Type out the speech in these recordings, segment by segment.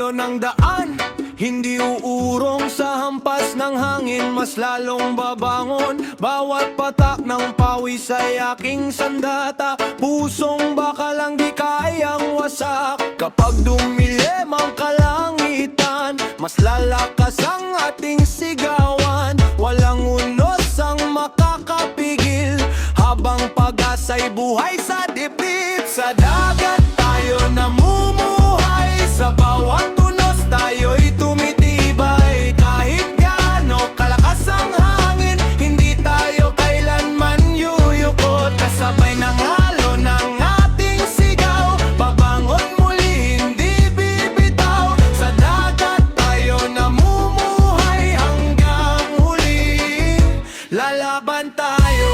dulo ng daan, hindi uurong sa hampas ng hangin. Mas lalong babangon bawat patak ng pawis ay aking sandata. Pusong baka lang di kayang wasak. Kapag dumilim ang kalangitan, mas lalakas ang ating sigawan. Walang unos ang makakapigil, habang pag-asa'y buhay sa dibdib. Sa dagat tayo namumuhay, sa bawat tunos tayo'y tumitibay. Kahit gaano kalakas ang hangin, hindi tayo kailanman yuyukot. Kasabay ng halo ng ating sigaw, babangon muli, hindi bibitaw. Sa dagat tayo namumuhay, hanggang huli lalaban tayo.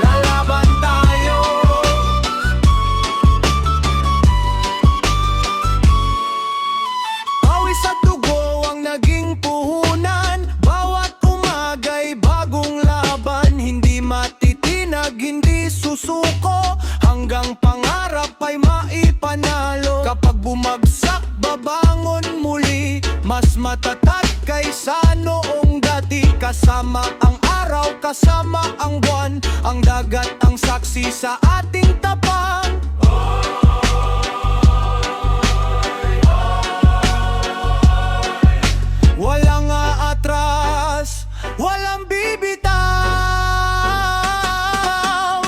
Lalaban tayo. Pawis at dugo ang naging puhunan, bawat umaga'y bagong laban. Hindi matitinag, hindi susuko, hanggang pangarap ay maipanalo. Kapag bumagsak, babangon muli, mas matatag kaysa noong dati. Kasama ang araw, kasama ang buwan, ang dagat ang saksi sa ating tapang. Walang aatras, walang bibitaw.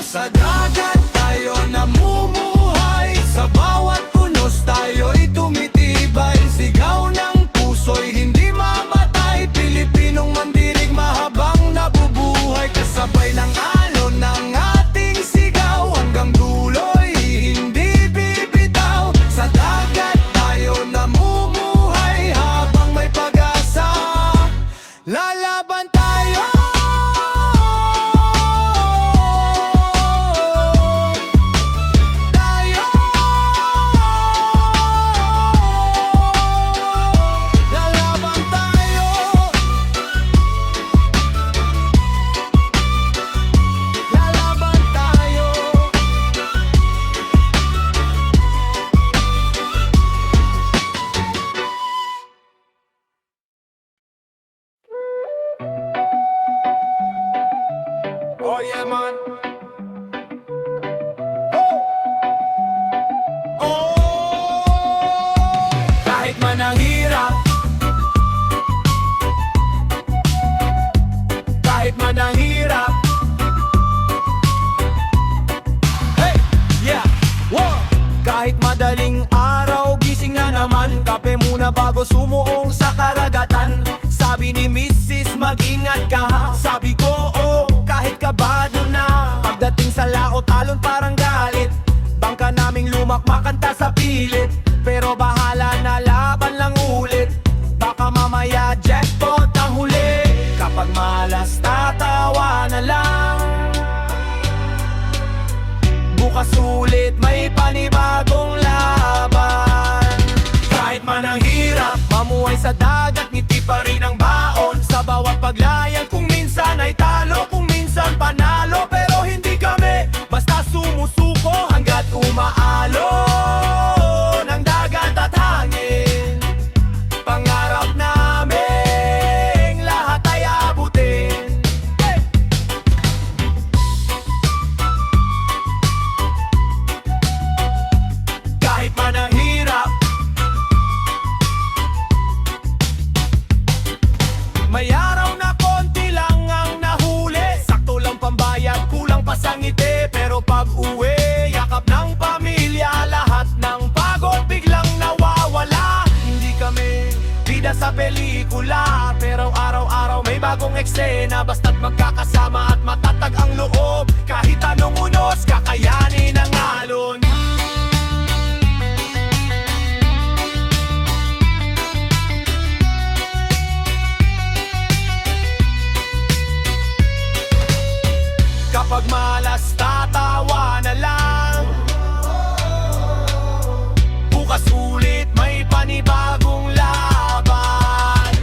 Sa dagat tayo namumuhay, sa bawat punos tayo'y tumitibay. Sigaw ng puso'y hindi mamatay, Pilipinong mandinig mahabang nabubuhay. Kasabay ng alon ng ating sigaw, hanggang dulo'y hindi bibitaw. Sa dagat tayo namumuhay, habang may pag-asa, lalaban tayo. Tayo. Lalaban tayo. Lalaban tayo. Oh yeah man. Oh, kahit man ang hirap, kahit man ang hirap. Hey, yeah, wow. Kahit madaling araw, gising na naman, kape muna bago sumuong sa karagatan. Sabi ni Mrs. mag-ingat ka, sabi ko oh, kahit kabado na. Pagdating sa laot alon parang galit, bangka naming lumakmakanta sa pilit. Pero bahala na, laban lang ulit, baka mamaya jackpot ang huli. Kapag malas tatawa na lang, bukas ulit may panibagong laban. Kahit man ang hirap, mamuhay sa dagat, ngiti pa rin ang baon. Sa bawat paglayang, kung minsan ay talo, kung minsan panalo, pero hindi kami basta sumusuko hanggat umaalon ang dagat at hangin. Pangarap namin lahat ay abutin. Hey! Kahit man ang hirap, may araw na konti lang ang nahuli, sakto lang pambayad, kulang pa sa ngiti. Pero pag uwi, yakap ng pamilya, lahat ng pagod biglang nawawala. Hindi kami bida sa pelikula, pero araw-araw may bagong eksena. Basta't magkakasama at matatag ang loob, kahit anong unos, kakayanin ang alon. Kapag malas tatawa na lang, bukas ulit may panibagong laban.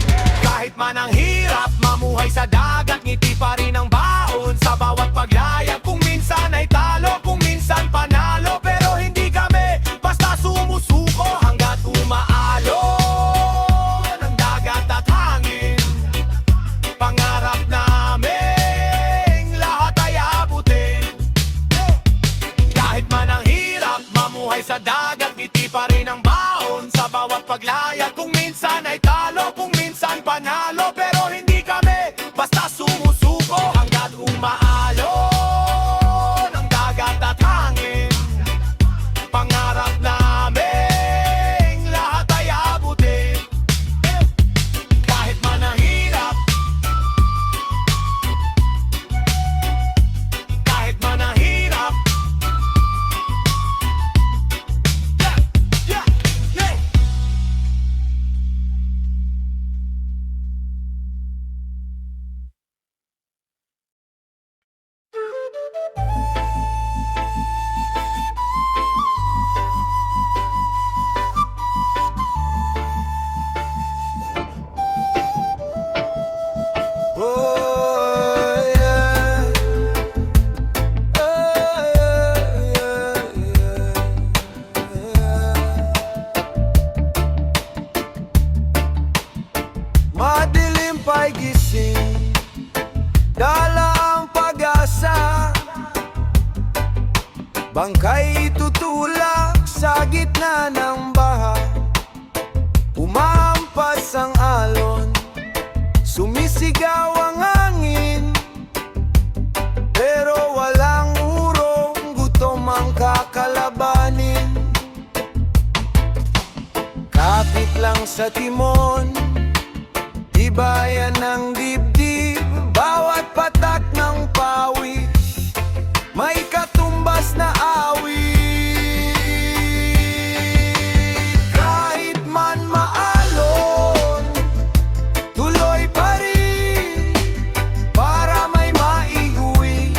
Kahit man ang hirap, mamuhay sa dagat, ngiti pa rin ang baon. Sa bawat paglayag, kung minsan ay talo, dagat, ngiti pa rin ang baon sa bawat paglayag. Kung minsan ay talo, kung minsan panalo, pero hindi kami basta sumusuko hanggat umaalon ang dagat at hangin. Pangarap namin lahat ay abutin, kahit man ang hirap, kahit man ang hirap. Yeah, yeah, yeah. Oh, yeah. Oh, yeah, yeah, yeah. Madilim pa'y gising, dala ang pag-asa. Bangkay itutulak sa gitna ng baha. Umahampas ang alon, sumisigaw ang hangin, pero walang urong, gutom ang kakalabanin. Kapit lang sa timon, tibayan ng dibdib, bawat patak ng pawis, may katumbas na awit. Kahit man maalon, tuloy pa rin, para may maiuwi,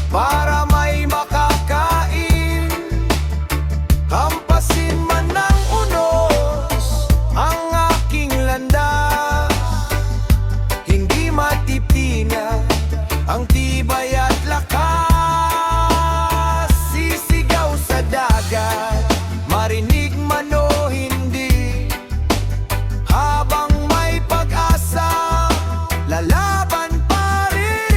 para may makakain. Hampasin man ng unos ang aking landas, hindi matipina ang tibay at lakas. Sisigaw sa dagat, marinig man o hindi, habang may pag-asa, lalaban pa rin.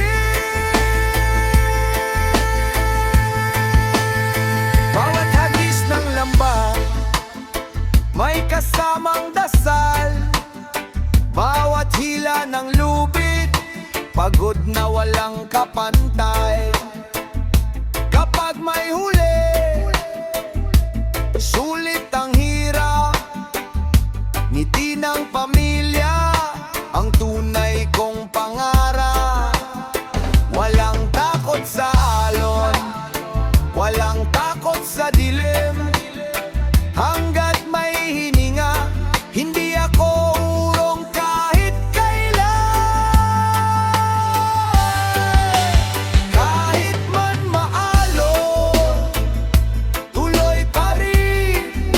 Bawat hagis ng lamba, may kasamang dasal. Bawat hila ng lubid, pagod na walang kapantay. Kapag may huli, sulit ang hirap, ngiti ng pamilya, ang tunay kong pangarap. Walang takot sa alon, walang takot sa dilim, hanggat may hininga, hindi ako urong kahit kailan. Kahit man maalon, tuloy pa rin,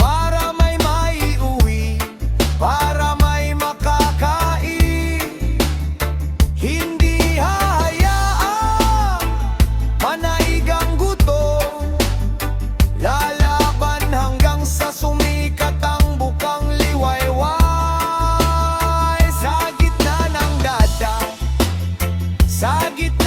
para may maiuwi, para may makakain. Hindi hahayaan manaig ang gutom, lalaban hanggang sa sumikat ang bukang liwayway. Sa gitna ng dagat, sa gitna